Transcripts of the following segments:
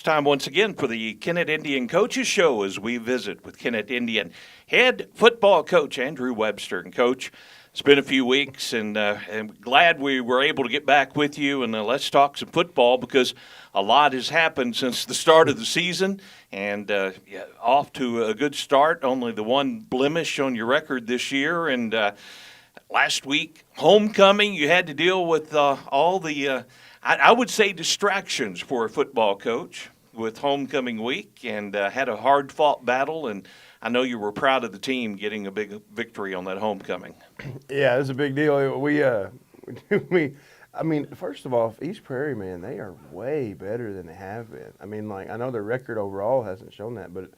It's time once again for the Kennett Indian Coaches Show as we visit with Kennett Indian head football coach Andrew Webster. And Coach, it's been a few weeks, and I'm glad we were able to get back with you. And let's talk some football because a lot has happened since the start of the season. And off to a good start, only the one blemish on your record this year. And last week, homecoming, you had to deal with all the I would say distractions for a football coach with homecoming week, and had a hard-fought battle, and I know you were proud of the team getting a big victory on that homecoming. Yeah, it was a big deal. I mean, first of all, East Prairie, man, they are way better than they have been. I mean, like, I know their record overall hasn't shown that, but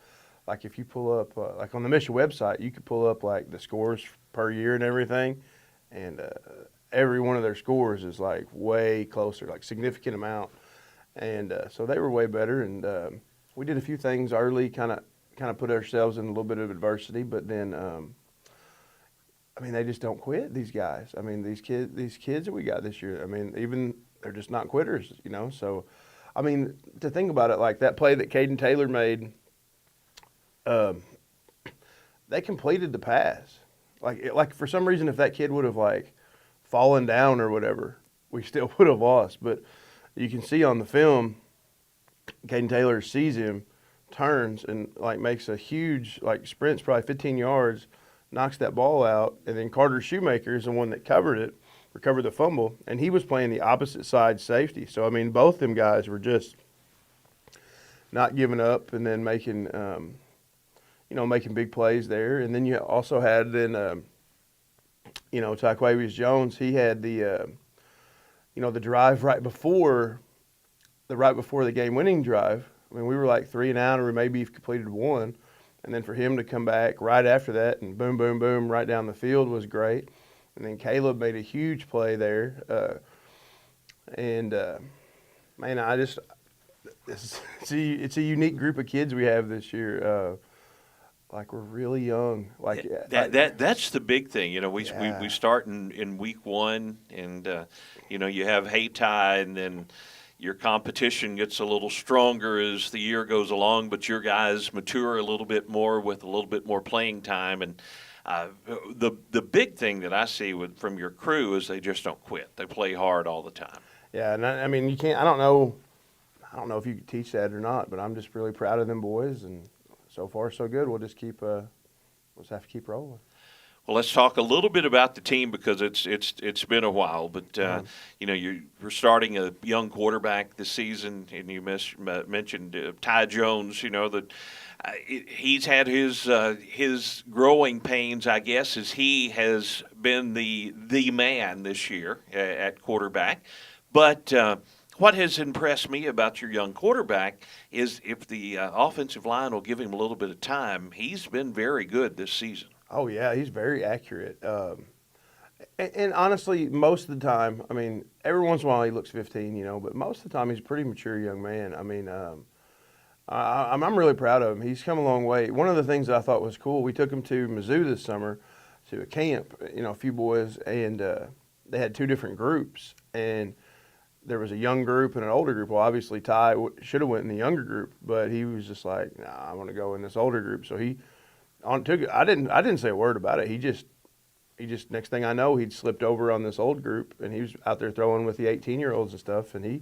like if you pull up, like on the Mission website, you could pull up like the scores per year and everything, and every one of their scores is like way closer, like significant amount. And so they were way better. And we did a few things early, kind of put ourselves in a little bit of adversity. But then, I mean, they just don't quit. These guys. I mean, these kids that we got this year. I mean, even they're just not quitters, you know. So, I mean, to think about it, like that play that Caden Taylor made, they completed the pass. Like for some reason, if that kid would have like fallen down or whatever, we still would have lost. But you can see on the film, Caden Taylor sees him, turns, and like makes a huge like sprints, probably 15 yards, knocks that ball out, and then Carter Shoemaker is the one that recovered the fumble, and he was playing the opposite side safety. So I mean, both them guys were just not giving up, and then making making big plays there. And then you also had Tyquavius Jones, he had the drive right before the game-winning drive. I mean, we were like 3 and out, or maybe completed 1, and then for him to come back right after that and boom, boom, boom, right down the field was great. And then Caleb made a huge play there, man, it's a unique group of kids we have this year. Like we're really young. That's the big thing. You know, we start in week 1, and you have Hayti, and then your competition gets a little stronger as the year goes along. But your guys mature a little bit more with a little bit more playing time. And the big thing that I see from your crew is they just don't quit. They play hard all the time. Yeah, and I mean you can't. I don't know if you could teach that or not, but I'm just really proud of them boys. And so far, so good. We'll just we'll just have to keep rolling. Well, let's talk a little bit about the team because it's been a while. But you're starting a young quarterback this season, and you mentioned Ty Jones. You know that he's had his growing pains, I guess, as he has been the man this year at quarterback. But what has impressed me about your young quarterback is if the offensive line will give him a little bit of time, he's been very good this season. Oh, yeah, he's very accurate. And honestly, most of the time, I mean, every once in a while he looks 15, but most of the time he's a pretty mature young man. I mean, I'm really proud of him. He's come a long way. One of the things that I thought was cool, we took him to Mizzou this summer to a camp, a few boys, and they had 2 different groups. And there was a young group and an older group. Well, obviously Ty should have went in the younger group, but he was just like, "Nah, I want to go in this older group." So he took it. I didn't say a word about it. He just next thing I know, he'd slipped over on this old group, and he was out there throwing with the 18-year-olds and stuff. And he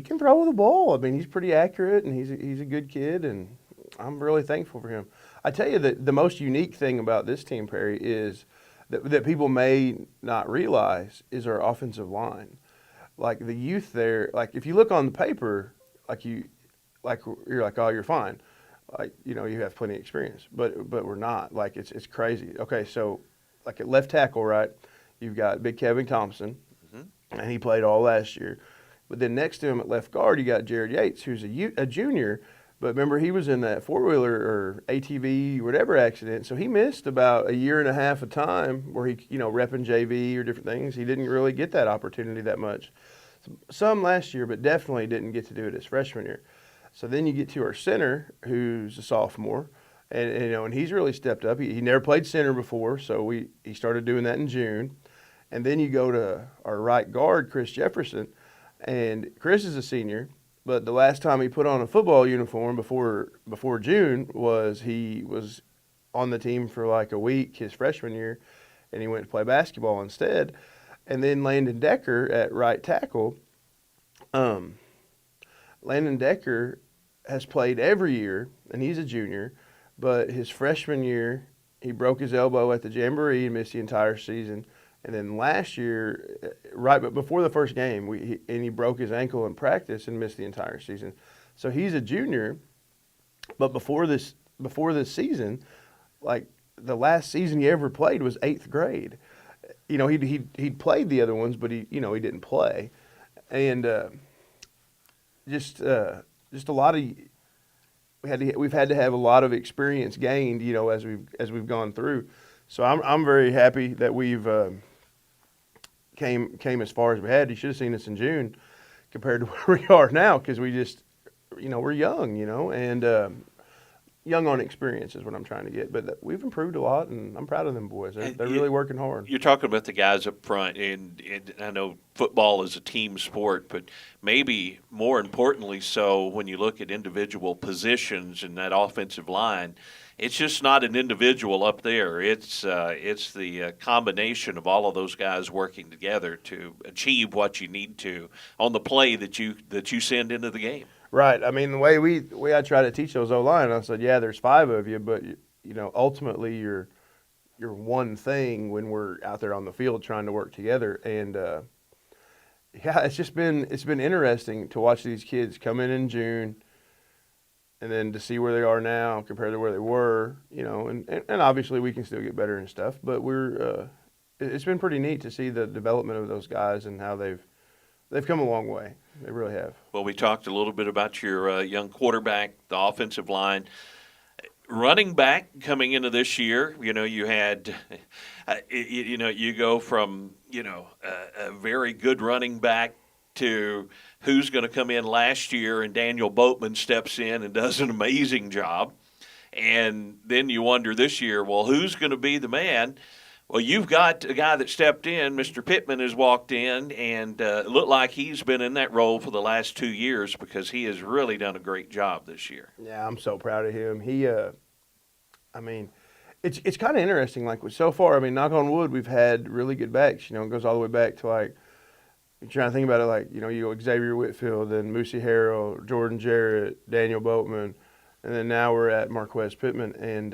can throw the ball. I mean, he's pretty accurate, and he's a good kid, and I'm really thankful for him. I tell you that the most unique thing about this team, Perry, is that people may not realize is our offensive line. Like the youth there, like if you look on the paper, you're like, oh, you're fine. Like, you have plenty of experience, but we're not. Like it's crazy. Okay, so like at left tackle, right, you've got Big Kevin Thompson, and he played all last year. But then next to him at left guard, you got Jared Yates, who's a junior. But remember, he was in that four-wheeler or ATV, whatever accident, so he missed about a year and a half of time where he, repping JV or different things. He didn't really get that opportunity that much. Some last year, but definitely didn't get to do it his freshman year. So then you get to our center, who's a sophomore, and he's really stepped up. He never played center before, so he started doing that in June. And then you go to our right guard, Chris Jefferson, and Chris is a senior. But the last time he put on a football uniform before June he was on the team for like a week his freshman year, and he went to play basketball instead. And then Landon Decker at right tackle. Landon Decker has played every year, and he's a junior. But his freshman year, he broke his elbow at the Jamboree and missed the entire season. And then last year, before the first game, he broke his ankle in practice and missed the entire season. So he's a junior, but before this season, like the last season he ever played was 8th grade. You know, he'd played the other ones, but he didn't play, and just a lot of we've had to have a lot of experience gained, you know, as we've gone through. So I'm very happy that we've came as far as we had. You should have seen us in June compared to where we are now, because we just, you know, we're young, you know, and young on experience is what I'm trying to get. But we've improved a lot, and I'm proud of them boys. They're really working hard. You're talking about the guys up front, and I know football is a team sport, but maybe more importantly so when you look at individual positions in that offensive line. It's just not an individual up there. It's the combination of all of those guys working together to achieve what you need to on the play that you send into the game. Right. I mean, the way I try to teach those O-line, I said, yeah, there's 5 of you, but you know, ultimately you're one thing when we're out there on the field trying to work together. And yeah, it's been interesting to watch these kids come in June, and then to see where they are now compared to where they were, you know, and obviously we can still get better and stuff, but it's been pretty neat to see the development of those guys and how they've come a long way. They really have. Well, we talked a little bit about your young quarterback, the offensive line. Running back coming into this year, you know, you had, you go from, a very good running back to who's going to come in last year, and Daniel Boatman steps in and does an amazing job. And then you wonder this year, well, who's going to be the man? Well, you've got a guy that stepped in. Mr. Pittman has walked in, and it looked like he's been in that role for the last 2 years because he has really done a great job this year. Yeah, I'm so proud of him. He, I mean, it's kind of interesting. Like, so far, I mean, knock on wood, we've had really good backs. You know, it goes all the way back to, like, you're trying to think about it, like, you know, you go Xavier Whitfield, then Moosey Harrell, Jordan Jarrett, Daniel Boatman, and then now we're at Marquez Pittman. And,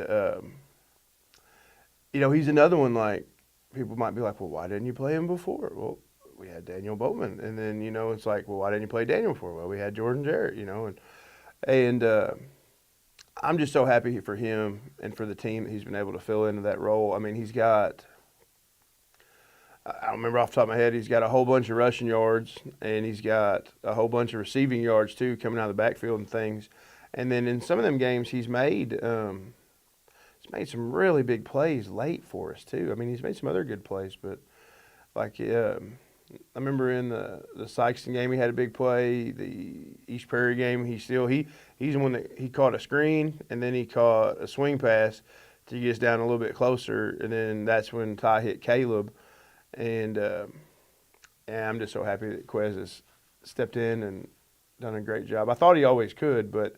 you know, he's another one, like, people might be like, well, why didn't you play him before? Well, we had Daniel Boatman. And then, you know, it's like, well, why didn't you play Daniel before? Well, we had Jordan Jarrett, you know. And I'm just so happy for him and for the team that he's been able to fill into that role. I mean, he's got – I don't remember off the top of my head, he's got a whole bunch of rushing yards, and he's got a whole bunch of receiving yards too, coming out of the backfield and things. And then in some of them games, he's made some really big plays late for us too. I mean, he's made some other good plays, but like I remember in the Sykeston game, he had a big play. The East Prairie game, he's the one that he caught a screen, and then he caught a swing pass to get us down a little bit closer, and then that's when Ty hit Caleb. And I'm just so happy that Quez has stepped in and done a great job. I thought he always could, but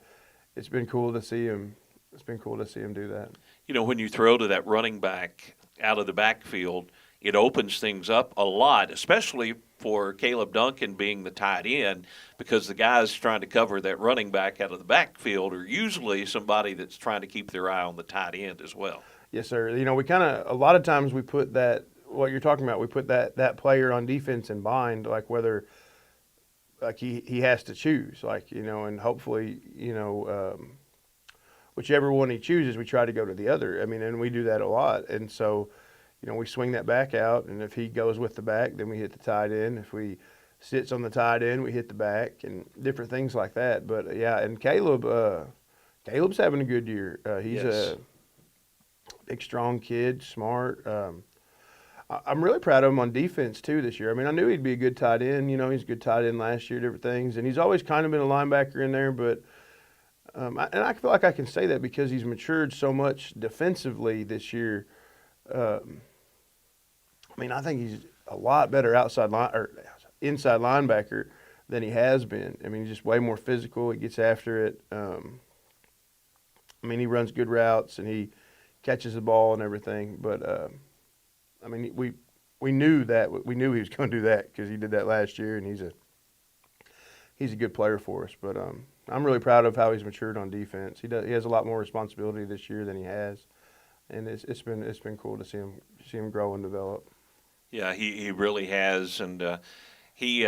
it's been cool to see him. It's been cool to see him do that. You know, when you throw to that running back out of the backfield, it opens things up a lot, especially for Caleb Duncan being the tight end, because the guys trying to cover that running back out of the backfield are usually somebody that's trying to keep their eye on the tight end as well. Yes, sir. You know, a lot of times we put that, what you're talking about, we put that player on defense in bind, like whether like he has to choose, like, you know, and hopefully, you know, whichever one he chooses, we try to go to the other. I mean, and we do that a lot. And so, you know, we swing that back out, and if he goes with the back, then we hit the tight end. If we sits on the tight end, we hit the back, and different things like that. But yeah, and Caleb's having a good year. He's a big, strong kid, smart. I'm really proud of him on defense, too, this year. I mean, I knew he'd be a good tight end. You know, he's a good tight end last year, different things. And he's always kind of been a linebacker in there. But I feel like I can say that because he's matured so much defensively this year. I mean, I think he's a lot better inside linebacker than he has been. I mean, he's just way more physical. He gets after it. I mean, he runs good routes and he catches the ball and everything. But I mean, we knew that he was going to do that because he did that last year, and he's a good player for us. But I'm really proud of how he's matured on defense. He has a lot more responsibility this year than he has, and it's been cool to see him grow and develop. Yeah, he really has, and he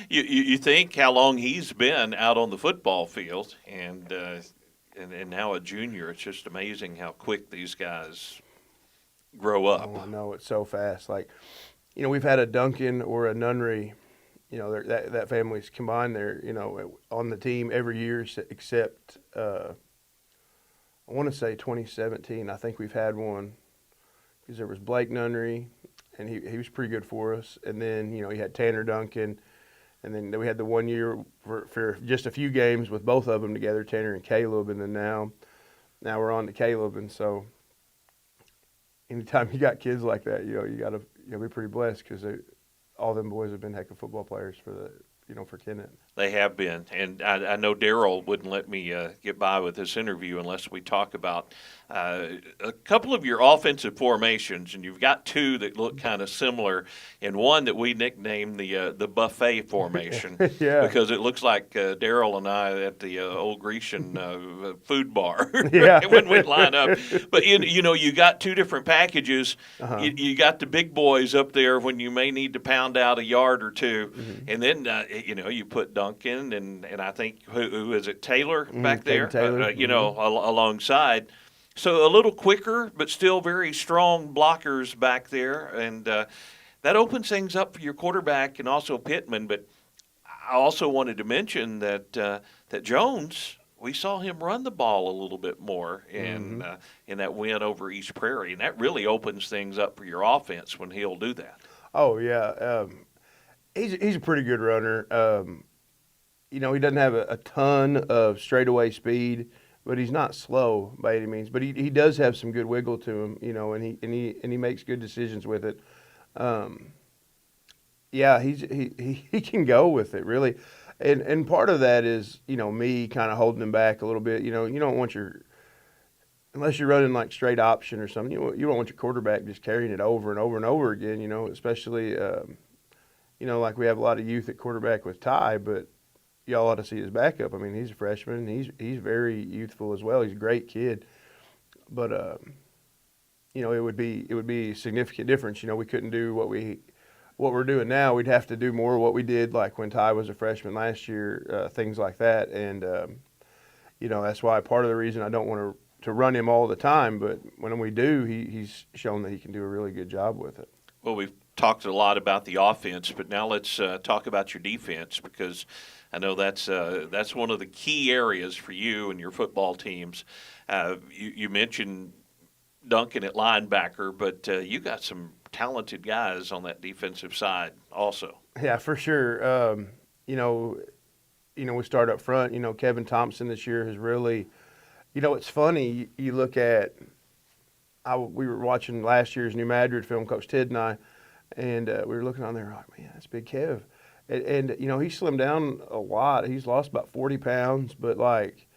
you think how long he's been out on the football field, and now a junior. It's just amazing how quick these guys grow up. Oh, I know, it's so fast. Like, we've had a Duncan or a Nunnery, that family's combined there, on the team every year except I want to say 2017. I think we've had one because there was Blake Nunnery, and he was pretty good for us. And then, you had Tanner Duncan, and then we had the 1 year for just a few games with both of them together, Tanner and Caleb, and then now we're on to Caleb. And so anytime you got kids like that, you got to be pretty blessed because all them boys have been heck of football players for Kennett. They have been, and I know Darryl wouldn't let me get by with this interview unless we talk about a couple of your offensive formations, and you've got two that look kind of similar, and one that we nicknamed the buffet formation yeah. because it looks like Darryl and I at the old Grecian food bar yeah. when we line up. But you got two different packages. Uh-huh. You got the big boys up there when you may need to pound out a yard or two, and then you put Duncan and I think who is it, Taylor back there, Taylor. Alongside. So a little quicker, but still very strong blockers back there, and that opens things up for your quarterback and also Pittman. But I also wanted to mention that Jones, we saw him run the ball a little bit more in that win over East Prairie, and that really opens things up for your offense when he'll do that. Oh yeah, he's a pretty good runner. He doesn't have a ton of straightaway speed, but he's not slow by any means. But he does have some good wiggle to him, and he makes good decisions with it. Yeah, he can go with it really, and part of that is me kind of holding him back a little bit. You don't want unless you're running like straight option or something, you don't want your quarterback just carrying it over and over and over again. Especially like we have a lot of youth at quarterback with Ty, but y'all ought to see his backup. I mean, he's a freshman. He's very youthful as well. He's a great kid, but it would be a significant difference. We couldn't do what we're doing now. We'd have to do more of what we did like when Ty was a freshman last year, things like that. And that's why part of the reason I don't want to run him all the time, but when we do, he's shown that he can do a really good job with it. Well, we've talked a lot about the offense, but now let's talk about your defense because I know that's one of the key areas for you and your football teams. You mentioned Duncan at linebacker, but you got some talented guys on that defensive side also. Yeah, for sure. We start up front. Kevin Thompson this year has really, it's funny. You look at, we were watching last year's New Madrid film, Coach Ted and I, and we were looking on there like, man, that's Big Kev. And he slimmed down a lot. He's lost about 40 pounds, but like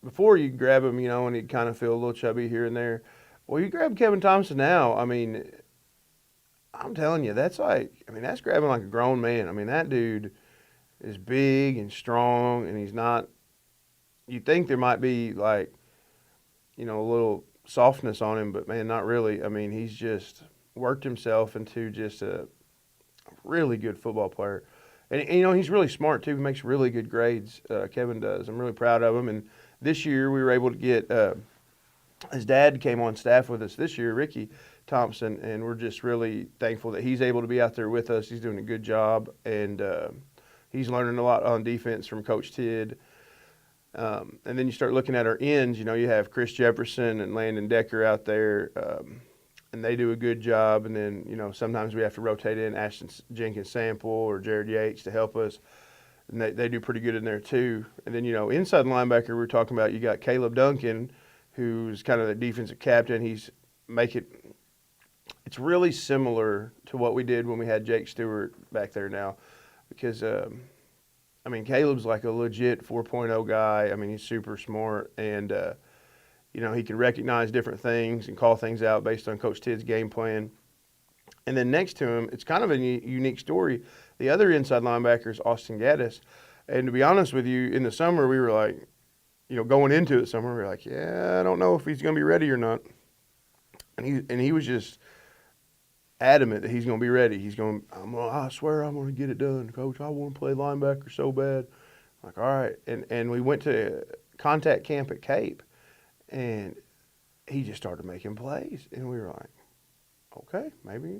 before you grab him, and he'd kind of feel a little chubby here and there. Well, you grab Kevin Thompson now, I mean, I'm telling you, that's grabbing like a grown man. I mean, that dude is big and strong, and he's not, you'd think there might be like, a little softness on him, but man, not really. I mean, he's just worked himself into just a really good football player. And he's really smart too. He makes really good grades, Kevin does. I'm really proud of him. And this year we were able to get his dad came on staff with us this year, Ricky Thompson, and we're just really thankful that he's able to be out there with us. He's doing a good job, and he's learning a lot on defense from Coach Tidd. And then you start looking at our ends. You have Chris Jefferson and Landon Decker out there, and they do a good job. And then, sometimes we have to rotate in Ashton Jenkins Sample or Jared Yates to help us. And they do pretty good in there too. And then, inside linebacker, we were talking about, you got Caleb Duncan, who's kind of the defensive captain. It's really similar to what we did when we had Jake Stewart back there now. because I mean, Caleb's like a legit 4.0 guy. I mean, he's super smart, and he can recognize different things and call things out based on Coach Tidd's game plan. And then next to him, it's kind of a unique story. The other inside linebacker is Austin Gaddis. And to be honest with you, in the summer, we were like, going into the summer, we were like, yeah, I don't know if he's going to be ready or not. And he was just adamant that he's going to be ready. I swear I'm going to get it done, Coach. I want to play linebacker so bad. I'm like, all right. And we went to contact camp at Cape, and he just started making plays. And we were like, okay, maybe.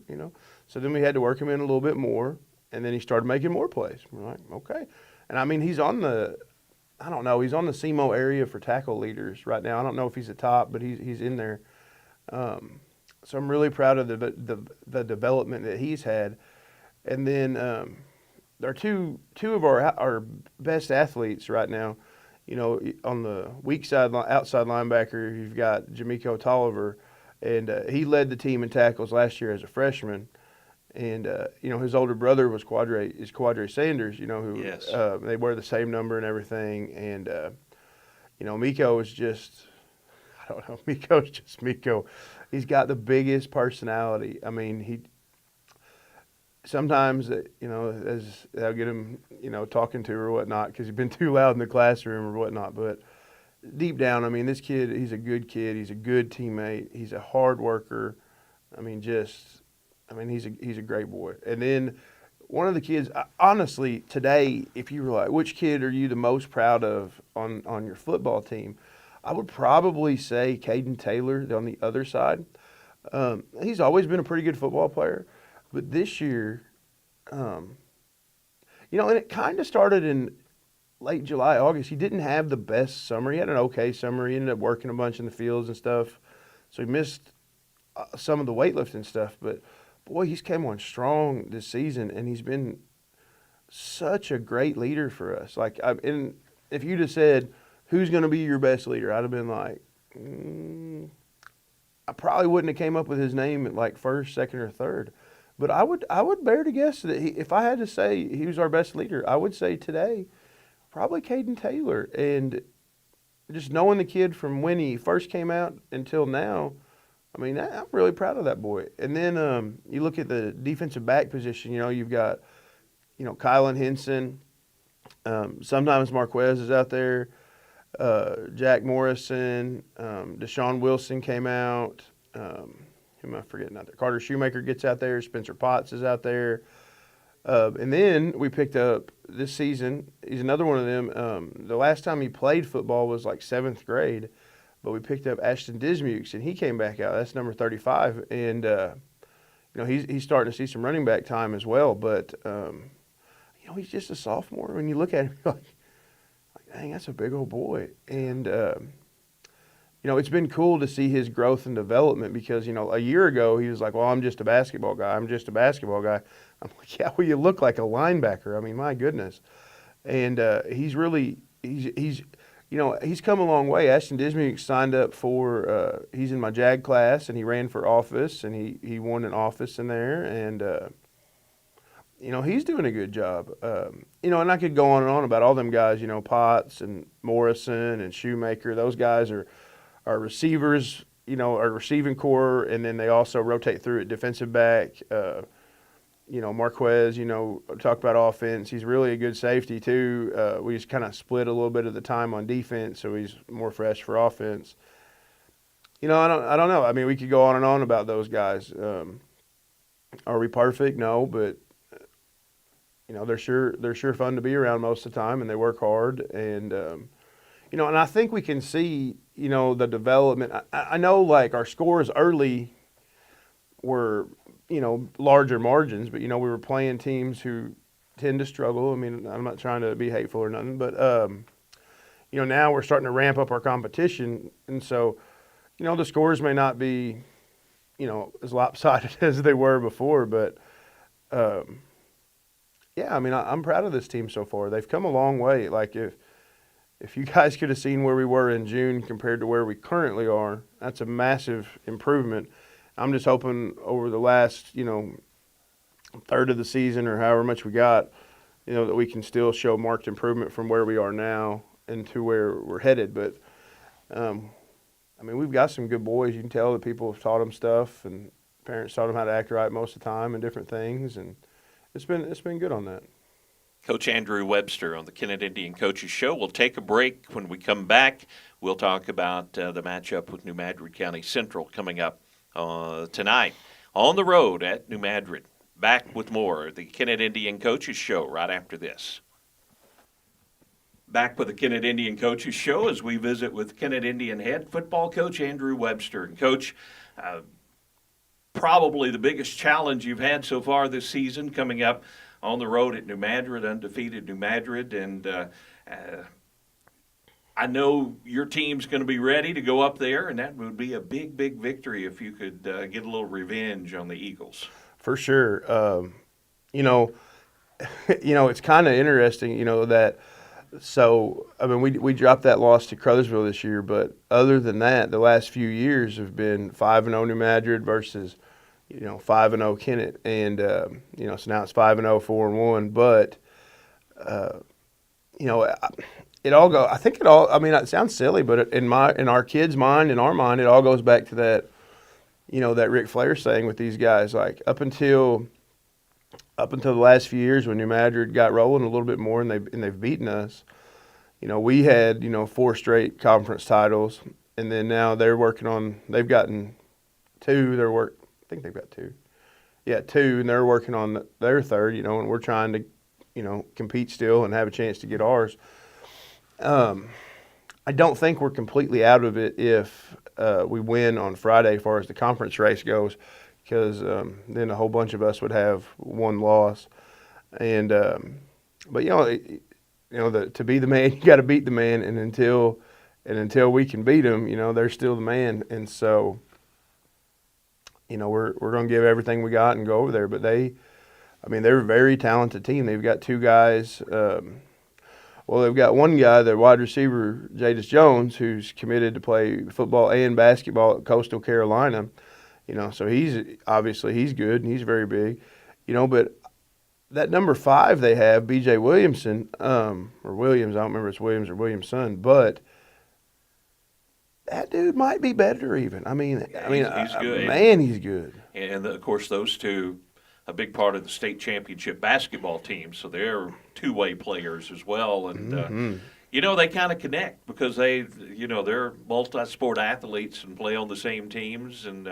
So then we had to work him in a little bit more, and then he started making more plays. We're like, okay. And I mean, he's on the SEMO area for tackle leaders right now. I don't know if he's at top, but he's in there. So I'm really proud of the development that he's had. And then there are two of our best athletes right now. On the weak side, outside linebacker, you've got Jamiko Tolliver, and he led the team in tackles last year as a freshman. And his older brother is Quadre Sanders. Who yes. They wear the same number and everything. And Miko is just, I don't know, Miko's just Miko. He's got the biggest personality. I mean, he sometimes as they'll get him talking to or whatnot because he's been too loud in the classroom or whatnot. But deep down, I mean, this kid, he's a good kid. He's a good teammate. He's a hard worker. He's a great boy. And then one of the kids, honestly, today, if you were like, which kid are you the most proud of on your football team? I would probably say Caden Taylor on the other side. He's always been a pretty good football player. But this year, and it kind of started in late July, August. He didn't have the best summer. He had an okay summer. He ended up working a bunch in the fields and stuff. So he missed some of the weightlifting stuff. But, boy, he's came on strong this season, and he's been such a great leader for us. And if you'd have said, who's going to be your best leader, I'd have been like, I probably wouldn't have came up with his name at like first, second, or third. But I would bear to guess that if I had to say he was our best leader, I would say today probably Caden Taylor. And just knowing the kid from when he first came out until now, I mean, I'm really proud of that boy. And then you look at the defensive back position, you've got, Kylan Henson. Sometimes Marquez is out there. Jack Morrison. Deshaun Wilson came out. Who am I forgetting out there? Carter Shoemaker gets out there. Spencer Potts is out there. And then we picked up this season. He's another one of them. The last time he played football was like 7th grade. But we picked up Ashton Dismukes, and he came back out. That's number 35. And, he's starting to see some running back time as well. But, he's just a sophomore. When you look at him, you're like, dang, that's a big old boy. And, it's been cool to see his growth and development because, a year ago he was like, well, I'm just a basketball guy. I'm like, yeah, well, you look like a linebacker. I mean, my goodness. And he's come a long way. Ashton Dismuke signed up for he's in my JAG class, and he ran for office, and he won an office in there. And, he's doing a good job. And I could go on and on about all them guys, Potts and Morrison and Shoemaker. Those guys are receivers, our receiving core, and then they also rotate through at defensive back. Marquez, talk about offense. He's really a good safety too. We just kind of split a little bit of the time on defense, so he's more fresh for offense. I don't know. I mean, we could go on and on about those guys. Are we perfect? No, but they're sure fun to be around most of the time, and they work hard. And and I think we can see the development. I know like our scores early were larger margins, but we were playing teams who tend to struggle. I mean, I'm not trying to be hateful or nothing, but now we're starting to ramp up our competition, and so the scores may not be as lopsided as they were before, but yeah, I mean, I'm proud of this team so far. They've come a long way. Like if you guys could have seen where we were in June compared to where we currently are, that's a massive improvement. I'm just hoping over the last, third of the season or however much we got, that we can still show marked improvement from where we are now and to where we're headed. But we've got some good boys. You can tell that people have taught them stuff, and parents taught them how to act right most of the time and different things, and it's been good on that. Coach Andrew Webster on the Kennett Indian Coaches Show. We'll take a break. When we come back, we'll talk about the matchup with New Madrid County Central coming up tonight on the road at New Madrid. Back with more of the Kennett Indian Coaches Show right after this. Back with the Kennett Indian Coaches Show as we visit with Kennett Indian head football coach Andrew Webster. And Coach, probably the biggest challenge you've had so far this season coming up on the road at New Madrid, undefeated New Madrid. And I know your team's going to be ready to go up there, and that would be a big, big victory if you could get a little revenge on the Eagles. For sure. It's kind of interesting, that – so, we dropped that loss to Crothersville this year, but other than that, the last few years have been 5-0 New Madrid versus, 5-0 Kennett. And, so now it's 5-0, 4-1. But, it all go. I think it all. It sounds silly, but in our kids' mind, in our mind, it all goes back to that, that Ric Flair saying with these guys, like up until the last few years when New Madrid got rolling a little bit more and they've beaten us, we had 4 straight conference titles, and then now they've gotten 2. I think they've got 2. Yeah, 2, and they're working on their 3rd. And we're trying to compete still and have a chance to get ours. I don't think we're completely out of it if we win on Friday as far as the conference race goes, because then a whole bunch of us would have 1 loss. And but to be the man, you got to beat the man, and until we can beat them, they're still the man. And so we're going to give everything we got and go over there. But they're a very talented team. They've got 2 guys. They've got 1 guy, the wide receiver, Jadis Jones, who's committed to play football and basketball at Coastal Carolina. So he's good and he's very big. But that number 5 they have, B.J. Williamson, or Williams, I don't remember if it's Williams or Williamson, but that dude might be better even. He's good. Man, he's good. And, of course, those 2, a big part of the state championship basketball team, so they're two-way players as well. And, they kind of connect because they're multi-sport athletes and play on the same teams. And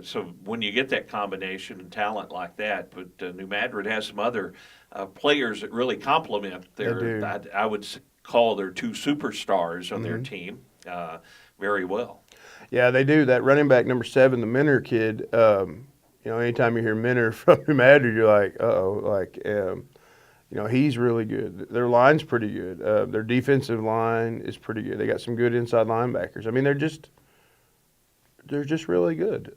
so when you get that combination and talent like that, but New Madrid has some other players that really complement I would call their 2 superstars on their team very well. Yeah, they do. That running back number 7, the Minner kid, anytime you hear Minner from New Madrid, you're like, he's really good. Their line's pretty good. Their defensive line is pretty good. They got some good inside linebackers. They're just really good.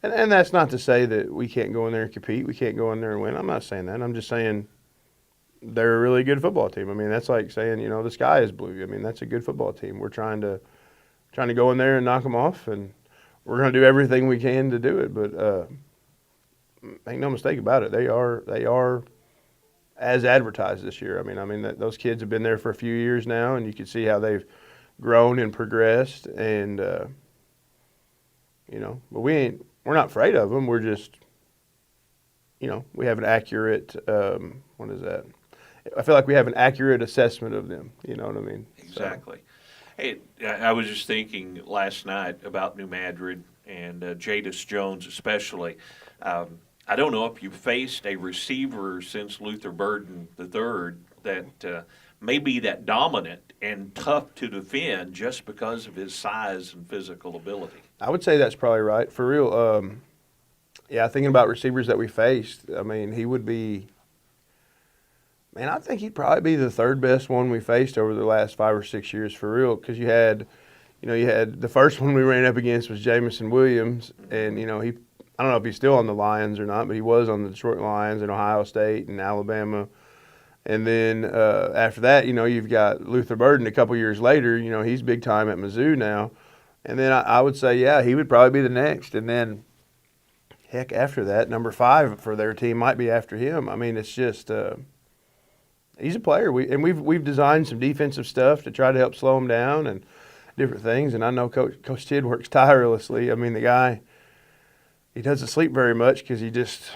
And that's not to say that we can't go in there and compete. We can't go in there and win. I'm not saying that. I'm just saying they're a really good football team. That's like saying, the sky is blue. That's a good football team. We're trying to go in there and knock them off, and we're going to do everything we can to do it. But make no mistake about it, they are as advertised this year. Those kids have been there for a few years now, and you can see how they've grown and progressed. And but we're not afraid of them. We're just, we have an accurate. What is that? I feel like we have an accurate assessment of them. You know what I mean? Exactly. Hey, I was just thinking last night about New Madrid and Jadis Jones especially. I don't know if you faced a receiver since Luther Burden III that may be that dominant and tough to defend just because of his size and physical ability. I would say that's probably right. For real, thinking about receivers that we faced, he would be – man, I think he'd probably be the 3rd best one we faced over the last 5 or 6 years for real, because you had the first one we ran up against was Jamison Williams, and, I don't know if he's still on the Lions or not, but he was on the Detroit Lions and Ohio State and Alabama. And then after that, you've got Luther Burden a couple years later. He's big time at Mizzou now. And then I would say, he would probably be the next. And then, heck, after that, number 5 for their team might be after him. I mean, it's just he's a player. We've designed some defensive stuff to try to help slow him down and different things. And I know Coach Tidd works tirelessly. I mean, the guy, he doesn't sleep very much because he just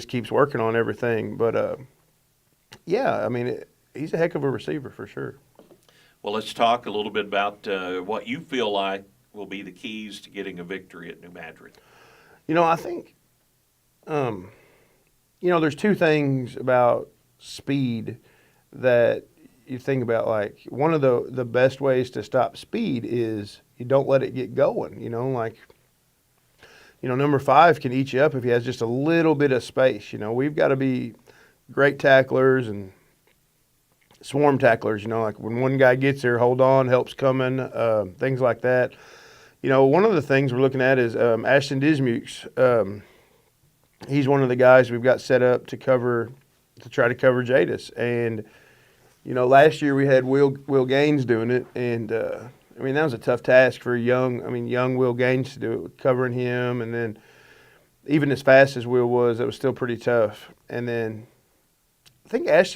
keeps working on everything. But yeah, I mean, he's a heck of a receiver for sure. Well, let's talk a little bit about what you feel like will be the keys to getting a victory at New Madrid. I think, there's 2 things about speed that you think about. Like, one of the best ways to stop speed is you don't let it get going. Number 5 can eat you up if he has just a little bit of space. We've got to be great tacklers and swarm tacklers. Like when one guy gets there, hold on, help's coming, things like that. One of the things we're looking at is Ashton Dismukes. He's one of the guys we've got set up to try to cover Jadis. And, last year we had Will Gaines doing it. And, that was a tough task for young Will Gaines to do it, covering him. And then even as fast as Will was, it was still pretty tough. And then I think he's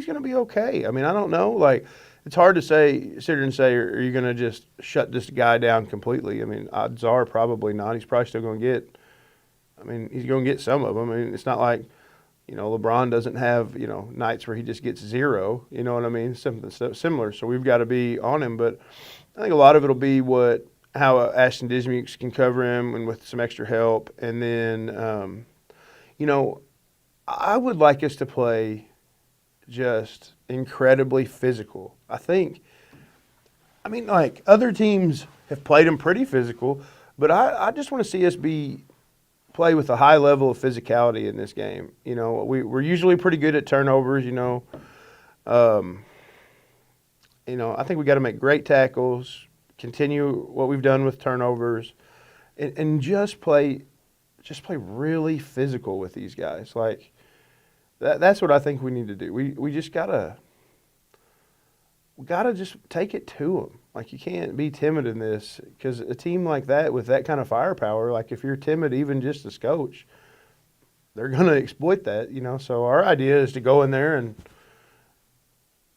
going to be okay. I don't know. Like, it's hard to sit here and say, are you going to just shut this guy down completely? Odds are probably not. He's probably still going to get he's going to get some of them. It's not like, LeBron doesn't have, nights where he just gets 0. You know what I mean? Something similar. So we've got to be on him. But I think a lot of it will be how Ashton Dismukes can cover him and with some extra help. And then, I would like us to play just incredibly physical. Other teams have played them pretty physical, but I just want to see us play with a high level of physicality in this game. We're usually pretty good at turnovers. I think we got to make great tackles, continue what we've done with turnovers, and just play really physical with these guys. Like, that's what I think we need to do. We just gotta just take it to them. Like, you can't be timid in this, because a team like that with that kind of firepower, like if you're timid even just as coach, they're gonna exploit that. So our idea is to go in there and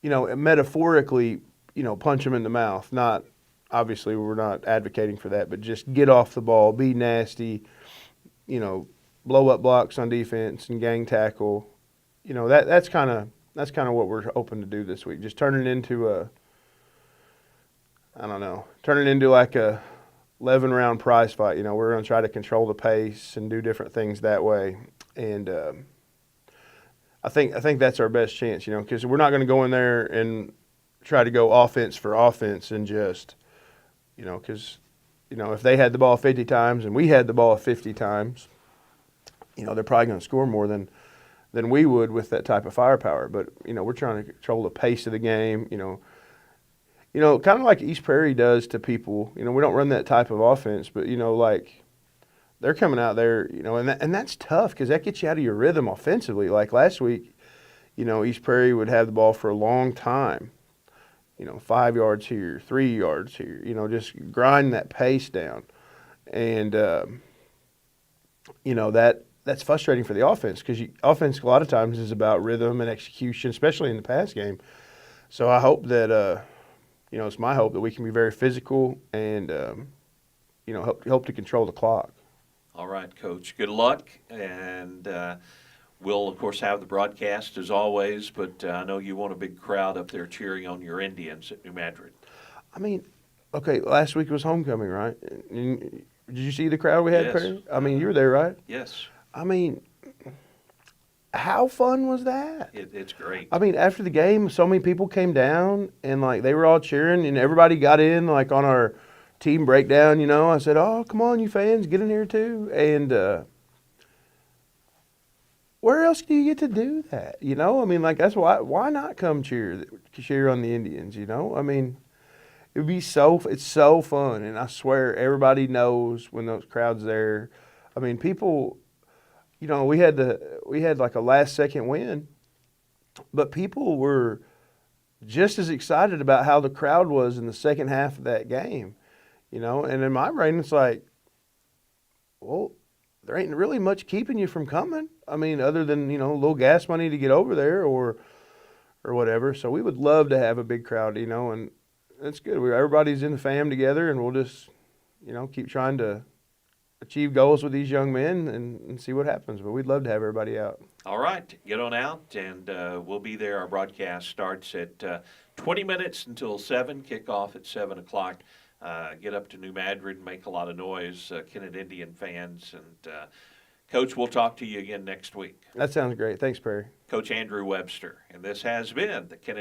metaphorically punch them in the mouth. Not obviously, we're not advocating for that, but just get off the ball, be nasty, blow up blocks on defense and gang tackle. That's kind of what we're hoping to do this week. Just turn it into like a 11-round prize fight. We're going to try to control the pace and do different things that way. And I think that's our best chance, because we're not going to go in there and try to go offense for offense and just, because, if they had the ball 50 times and we had the ball 50 times, they're probably going to score more than we would with that type of firepower. But, we're trying to control the pace of the game, kind of like East Prairie does to people. We don't run that type of offense, but, like they're coming out there, and that's tough because that gets you out of your rhythm offensively. Like last week, East Prairie would have the ball for a long time, 5 yards here, 3 yards here, just grind that pace down. And, that's frustrating for the offense, because offense a lot of times is about rhythm and execution, especially in the pass game. So I hope that, it's my hope that we can be very physical and, help to control the clock. All right, Coach. Good luck. And we'll, of course, have the broadcast as always, but I know you want a big crowd up there cheering on your Indians at New Madrid. Okay, last week was homecoming, right? Did you see the crowd we had, Yes. Perry? You were there, right? Yes. How fun was that? It's great. After the game, so many people came down and they were all cheering, and everybody got in on our team breakdown. I said, "Oh, come on, you fans, get in here too." And where else do you get to do that? That's why not come cheer on the Indians? It would be it's so fun, and I swear everybody knows when those crowds there. People. We had like a last second win, but people were just as excited about how the crowd was in the second half of that game, and in my brain it's like, well, there ain't really much keeping you from coming. I mean, other than, a little gas money to get over there or whatever. So we would love to have a big crowd, and it's good. Everybody's in the fam together, and we'll just, keep trying to achieve goals with these young men and see what happens. But we'd love to have everybody out. All right, get on out, and we'll be there. Our broadcast starts at 20 minutes until 7, kickoff at 7 o'clock. Get up to New Madrid and make a lot of noise, Kennett Indian fans. And, Coach, we'll talk to you again next week. That sounds great. Thanks, Perry. Coach Andrew Webster. And this has been the Kennett